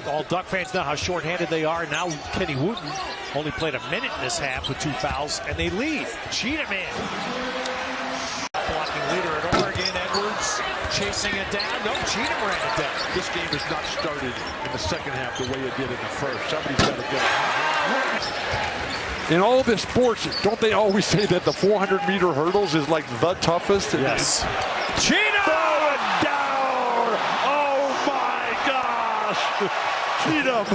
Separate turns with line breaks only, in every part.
All Duck fans know how shorthanded they are. Now Kenny Wooten only played a minute in this half with 2 fouls, and they lead. Cheatham in. Blocking leader at Oregon, Edwards chasing it down. No, Cheatham ran it down.
This game has not started in the second half the way it did in the first. Somebody's got to get it.
In all the sports, don't they always say that the 400-meter hurdles is like the toughest?
Yes.
Cheatham! Throw it down! Oh my gosh! Cheatham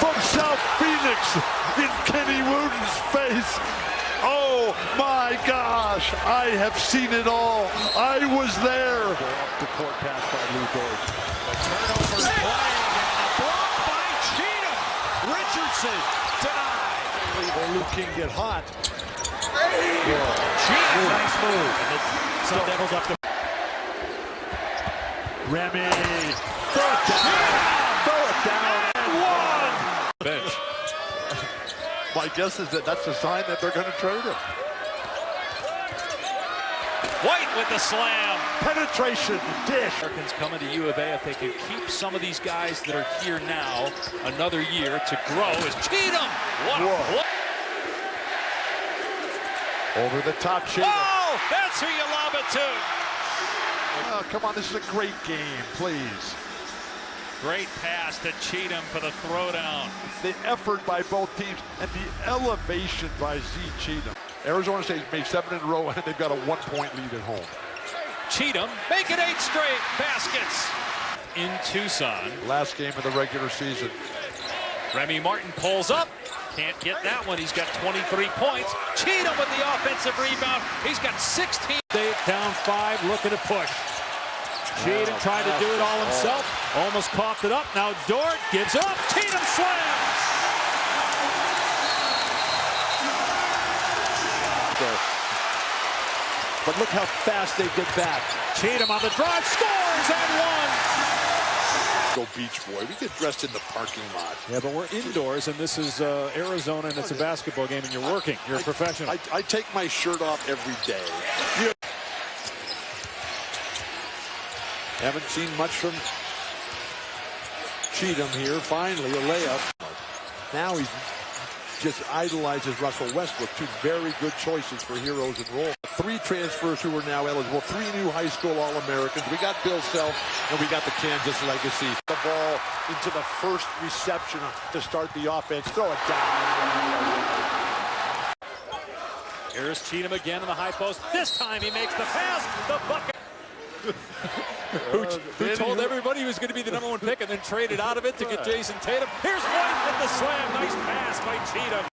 from South Phoenix in Kenny Wooten's face. Oh my gosh! I have seen it all. I was there.
The court pass by Lou Dort.
Turnover playing and a block by Cheatham. Richardson denied.
Or Luke King get hot.
Cheatham, nice move. And the Sun Devils up to Remy.
Throw it down. Throw it down.
And one.
Bench. My guess is that that's a sign that they're going to trade him.
White with the slam.
Penetration, dish.
Americans coming to U of A, if they can keep some of these guys that are here now another year to grow, is Cheatham. What a play.
Over the top, Cheatham.
Oh, that's who you lob it to.
Oh, come on, this is a great game, please.
Great pass to Cheatham for the throwdown.
The effort by both teams and the elevation by Cheatham. Arizona State's made 7 in a row, and they've got a 1-point lead at home.
Cheatham making 8 straight baskets in Tucson.
Last game of the regular season.
Remy Martin pulls up. Can't get that one. He's got 23 points. Cheatham with the offensive rebound. He's got 16.
They down 5, looking to push. Cheatham tried to do it all himself. Almost coughed it up. Now Dort gives up. Cheatham slams.
But look how fast they get back.
Cheatham on the drive, scores and one.
Go Beach Boy. We get dressed in the parking lot.
Yeah, but we're indoors, and this is Arizona, and it's a basketball game, and you're working. You're a professional.
I take my shirt off every day. Haven't seen much from Cheatham here. Finally, a layup. Now he just idolizes Russell Westbrook. 2 very good choices for heroes and role. 3 transfers who are now eligible. 3 new high school All-Americans. We got Bill Self, and we got the Kansas legacy. The ball into the first reception to start the offense. Throw it down.
Here's Cheatham again in the high post. This time he makes the pass. The bucket. who told everybody he was going to be the #1 pick and then traded out of it to get Jason Tatum. Here's White with the slam. Nice pass by Cheatham.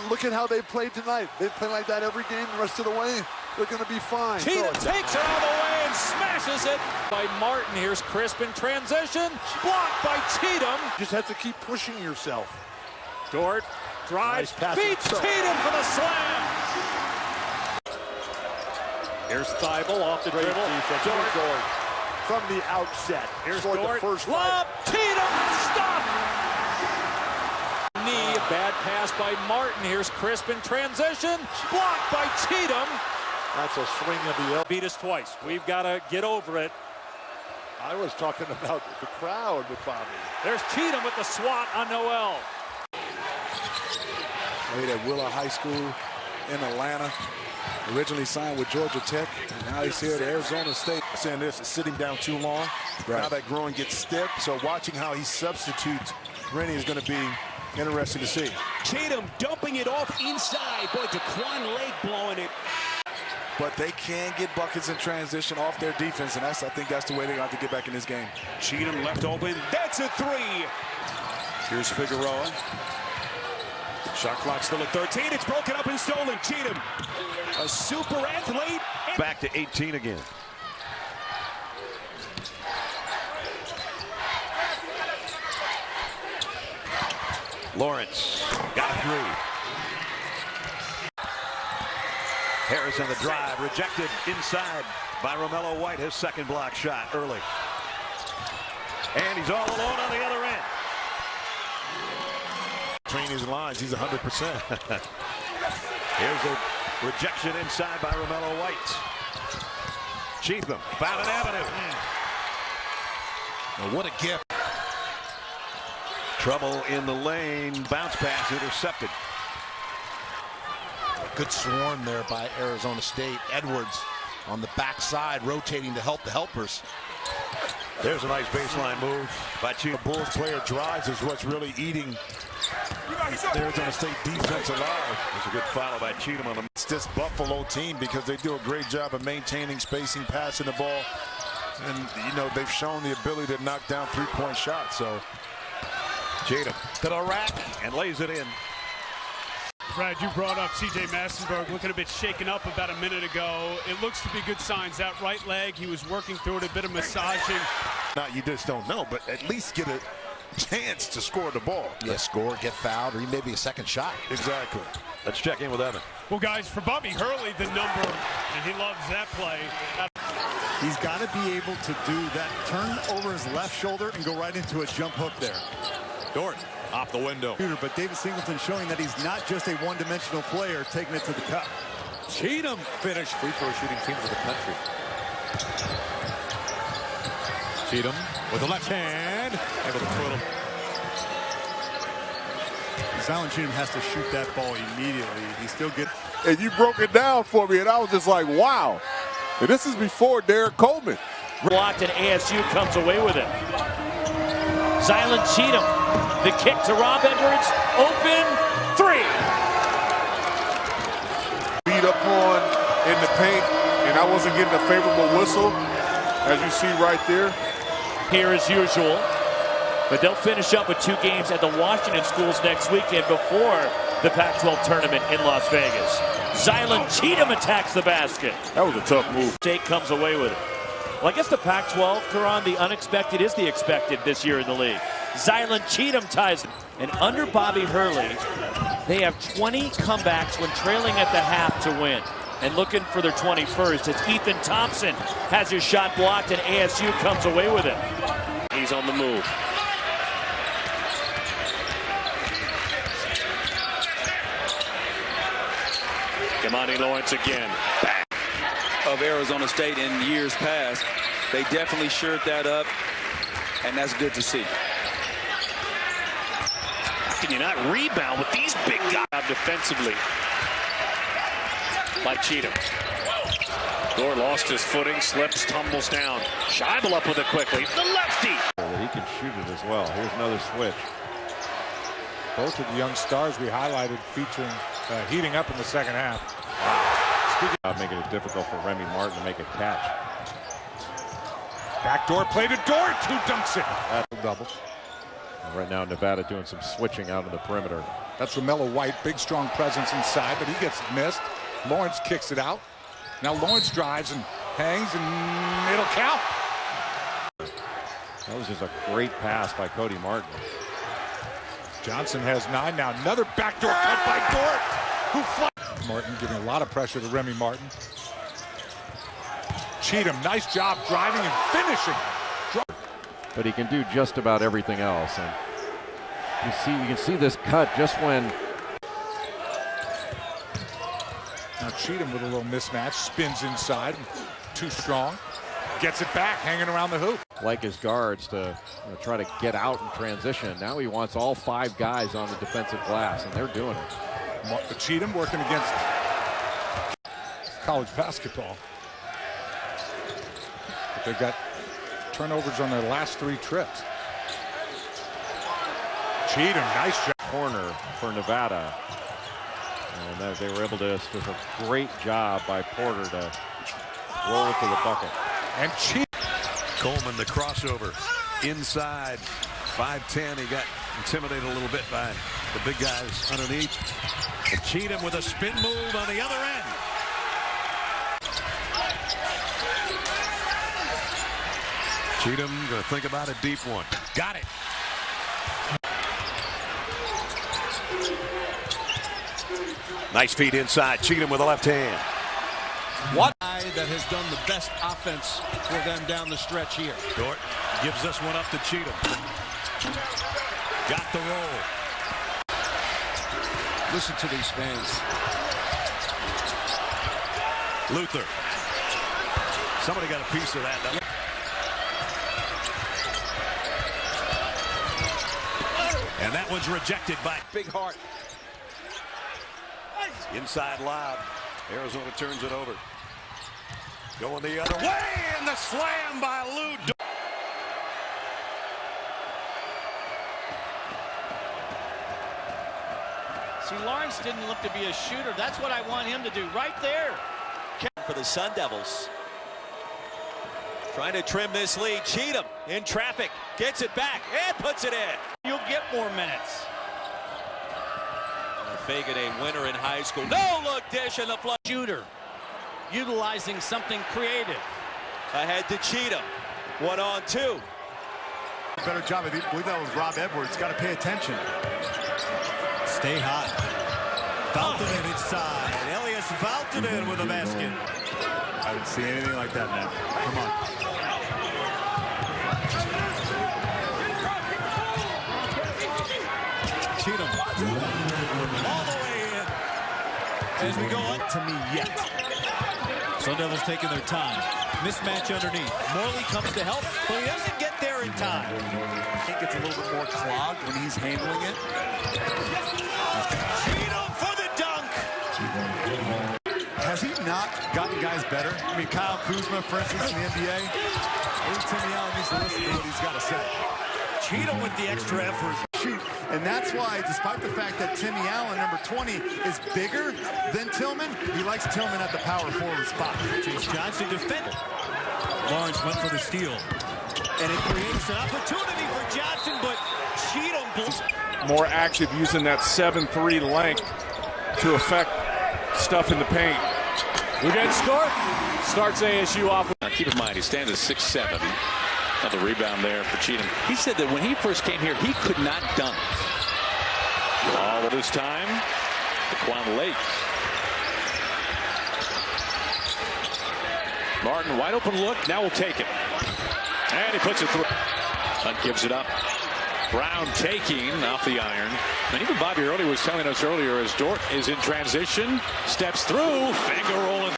Look at how they played tonight. They play like that every game the rest of the way. They're going to be fine.
Cheatham takes it all the way and smashes it by Martin. Here's Crisp in transition. Blocked by Cheatham.
You just have to keep pushing yourself.
Dort drives,
Nice pass.
beats Cheatham for the slam. Here's Thibault off the dribble.
Dort from the outset.
Here's
Dort,
Dort.
the first
lob. Cheatham stop. Knee, bad pass by Martin. Here's Crisp in transition. Blocked by Cheatham.
That's a swing of the elbow.
Beat us twice. We've got to get over it.
I was talking about the crowd with Bobby.
There's Cheatham with the swat on Noel.
Played at Willow High School in Atlanta. Originally signed with Georgia Tech. And now he's here at Arizona State.
Saying this is sitting down too long.
Right.
Now that groin gets stiff. So watching how he substitutes Rennie is going to be interesting to see.
Cheatham dumping it off inside. Boy, Jaquan Lake blowing it.
But they can get buckets in transition off their defense, and I think that's the way they have to get back in this game.
Cheatham left open. That's a 3. Here's Figueroa. Shot clock still at 13. It's broken up and stolen. Cheatham, a super athlete.
Back to 18 again. Lawrence got a 3. Harris on the drive, rejected inside by Romello White, his second block shot early. And he's all alone on the other end.
Between his lines, he's 100%.
Here's a rejection inside by Romello White. Cheatham found an avenue.
Well, what a gift.
Trouble in the lane. Bounce pass intercepted.
Good swarm there by Arizona State. Edwards on the backside, rotating to help the helpers.
There's a nice baseline move by Cheatham.
The Bulls player drives is what's really eating the Arizona State defense alive.
There's a good follow by Cheatham on the.
It's this Buffalo team because they do a great job of maintaining spacing, passing the ball. And, you know, they've shown the ability to knock down three-point shots. So
Cheatham to the rack and lays it in.
Brad, you brought up C.J. Massenberg looking a bit shaken up about a minute ago. It looks to be good signs. That right leg, he was working through it, a bit of massaging.
Now, you just don't know, but at least get a chance to score the ball.
Yeah, score, get fouled, or maybe a second shot.
Exactly.
Let's check in with Evan.
Well, guys, for Bobby Hurley, the number, and he loves that play.
He's got to be able to do that, turn over his left shoulder and go right into a jump hook there.
Dort off the window.
But David Singleton showing that he's not just a one-dimensional player taking it to the cup.
Cheatham finished.
Free throw shooting teams of the country. Cheatham with the left hand. Able to twiddle.
Zylan Cheatham has to shoot that ball immediately. He still gets.
And you broke it down for me, and I was just like, wow. And this is before Derek Coleman.
Blocked, and ASU comes away with it. Zylan Cheatham, the kick to Rob Edwards, open three.
Beat up on in the paint, and I wasn't getting a favorable whistle, as you see right there.
Here as usual, but they'll finish up with 2 games at the Washington schools next weekend before the Pac-12 tournament in Las Vegas. Zylan Cheatham attacks the basket.
That was a tough move.
State comes away with it. Well, I guess the Pac-12, Karan, the unexpected is the expected this year in the league. Zylan Cheatham ties it. And under Bobby Hurley, they have 20 comebacks when trailing at the half to win. And looking for their 21st, as Ethan Thompson has his shot blocked and ASU comes away with it. He's on the move. Kamani Lawrence again. Bang.
Of Arizona State in years past. They definitely shored that up, and that's good to see.
How can you not rebound with these big guys defensively? By Cheatham. Gore lost his footing, slips, tumbles down. Scheibel up with it quickly. The lefty.
He can shoot it as well. Here's another switch. Both of the young stars we highlighted featuring heating up in the second half. Wow. Speaking of making it difficult for Remy Martin to make a catch. Backdoor play to Dort, who dunks it. That's a double. And right now Nevada doing some switching out on the perimeter. That's LaMelo White, big strong presence inside, but he gets missed. Lawrence kicks it out. Now Lawrence drives and hangs, and it'll count. That was just a great pass by Cody Martin. Johnson has 9 now. Another backdoor cut by Dort, who flies. Martin giving a lot of pressure to Remy Martin. Cheatham, nice job driving and finishing. But he can do just about everything else. And you can see this cut just when. Now Cheatham with a little mismatch, spins inside, too strong. Gets it back, hanging around the hoop. Like his guards to try to get out in transition. Now he wants all 5 guys on the defensive glass, and they're doing it. Cheatham working against college basketball. But they've got turnovers on their last 3 trips. Cheatham, nice job. Corner for Nevada. And they were able to, just a great job by Porter to roll it to the bucket. And Cheatham.
Coleman, the crossover inside. 5'10". He got intimidated a little bit by the big guys underneath. And Cheatham with a spin move on the other end. Cheatham going to think about a deep one. Got it. Nice feed inside. Cheatham with the left hand.
What guy that has done the best offense for them down the stretch here.
Dort gives us one up to Cheatham. Got the roll.
Listen to these fans.
Luther. Somebody got a piece of that. And that one's rejected by
Big heart.
inside lob. Arizona turns it over. Going the other way, and the slam by Lou.
See, Lawrence didn't look to be a shooter. That's what I want him to do right there.
For the Sun Devils. Trying to trim this lead. Cheatham in traffic. Gets it back and puts it in.
You'll get more minutes.
Fagan, a winner in high school. No look dish and the flush.
Shooter. Utilizing something creative.
Ahead to Cheatham. 1-on-2.
Better job. I believe that was Rob Edwards. Got to pay attention. Stay hot. Valtonen inside. Elias Valtonen with a basket. I haven't seen anything like that, man. Come on. Cheatham. All the way in. As we go up to me yet. Sun Devils taking their time. Mismatch underneath. Morley comes to help, but he doesn't get there in time. I think it's a little bit more clogged when he's handling it.
Cheatham for the dunk.
Has he not gotten guys better? I mean, Kyle Kuzma, for instance, in the NBA. I think Timmy Allen needs to listen to what he's got to say.
Cheatham with the extra effort.
Shoot. And that's why, despite the fact that Timmy Allen, number 20, is bigger than Tillman, he likes Tillman at the power forward spot.
Chase Johnson defended. Lawrence went for the steal. And it creates an opportunity for Johnson, but Cheatham blows.
More active using that 7-3 length to affect stuff in the paint.
We get start. Starts ASU off.
Now keep in mind, he stands at 6'7". Another rebound there for Cheatham. He said that when he first came here, he could not dunk. All of his time, Daquan Lake. Martin, wide open look. Now we'll take it. And he puts it through. Hunt gives it up. Brown taking off the iron. And even Bobby Early was telling us earlier as Dort is in transition. Steps through. Finger rolling.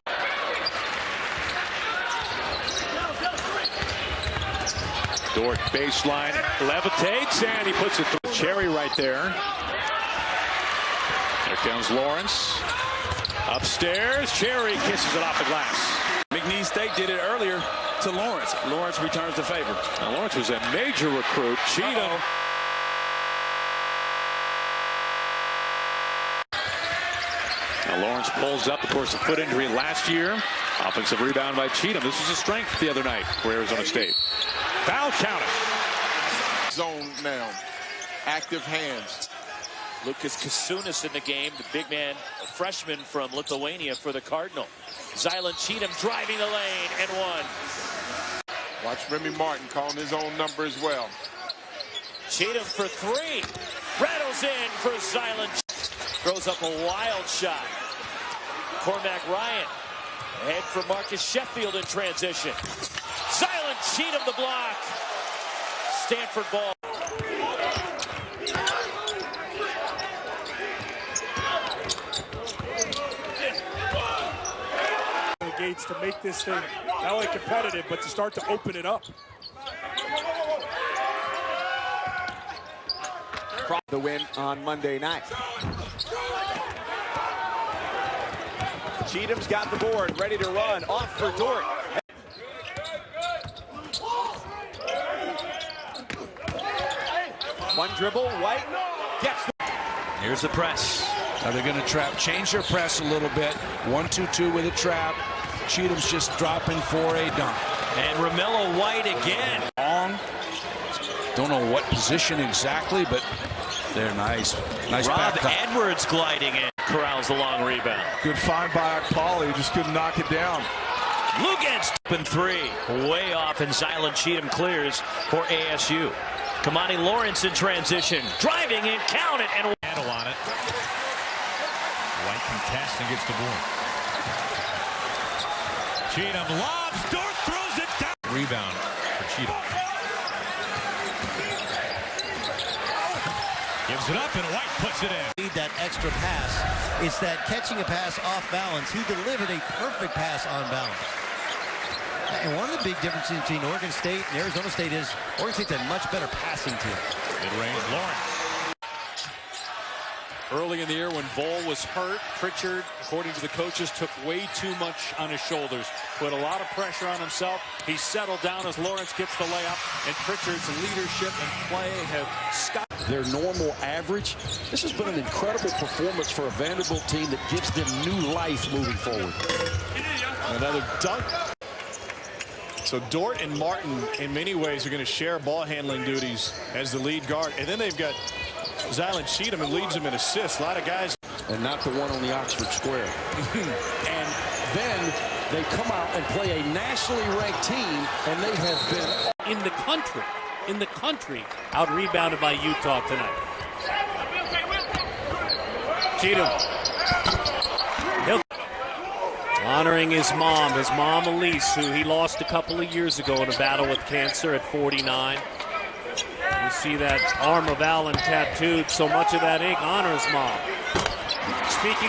Dort baseline levitates and he puts it through. Cherry right there. Here comes Lawrence. Upstairs. Cherry kisses it off the glass.
McNeese State did it earlier to Lawrence. Lawrence returns the favor.
Now Lawrence was a major recruit. Cheatham. Now Lawrence pulls up, of course, a foot injury last year. Offensive rebound by Cheatham. This was a strength the other night for Arizona State. Foul counted.
Zone now. Active hands.
Lucas Kasunas in the game, the big man, a freshman from Lithuania for the Cardinal. Zylan Cheatham driving the lane and one.
Watch Remy Martin calling his own number as well.
Cheatham for three. Rattles in for Zylan. Throws up a wild shot. Cormac Ryan ahead for Marcus Sheffield in transition. Zylan Cheatham the block. Stanford ball.
Gates to make this thing not only competitive, but to start to open it up.
The win on Monday night. Cheatham's got the board, ready to run, off for Dort. One dribble, White gets the...
Here's the press. Now they're going to trap, change their press a little bit. 1-2-2 with a trap. Cheatham's just dropping for a dunk.
And Romello White again.
Long. Don't know what position exactly, but they're nice. Nice
Rob
back cut.
Edwards gliding in. Corrals the long rebound.
Good find by Akpali, just couldn't knock it down.
Lugan's open three. Way off, and Zylan Cheatham clears for ASU. Kamani Lawrence in transition. Driving in, count it, and
Handle on it. White contests and gets the board. Cheatham lobs. Dort throws it down. Rebound for Cheatham. Gives it up, and White puts it in.
Need that extra pass. It's that catching a pass off balance. He delivered a perfect pass on balance. And one of the big differences between Oregon State and Arizona State is Oregon State's a much better passing team.
Mid-range Lawrence.
Early in the year when Vol was hurt, Pritchard, according to the coaches, took way too much on his shoulders. Put a lot of pressure on himself. He settled down as Lawrence gets the layup, and Pritchard's leadership and play have skyrocketed.
Their normal average. This has been an incredible performance for a Vanderbilt team that gives them new life moving forward.
Another dunk. So Dort and Martin, in many ways, are going to share ball handling duties as the lead guard. And then they've got Zylan Cheatham, who leads them in assists. A lot of guys.
And not the one on the Oxford Square. And then they come out and play a nationally ranked team, and they have been
in the country, out rebounded by Utah tonight. Cheatham. Honoring his mom Elise, who he lost a couple of years ago in a battle with cancer at 49. You see that arm of Allen tattooed, so much of that ink honors mom. Speaking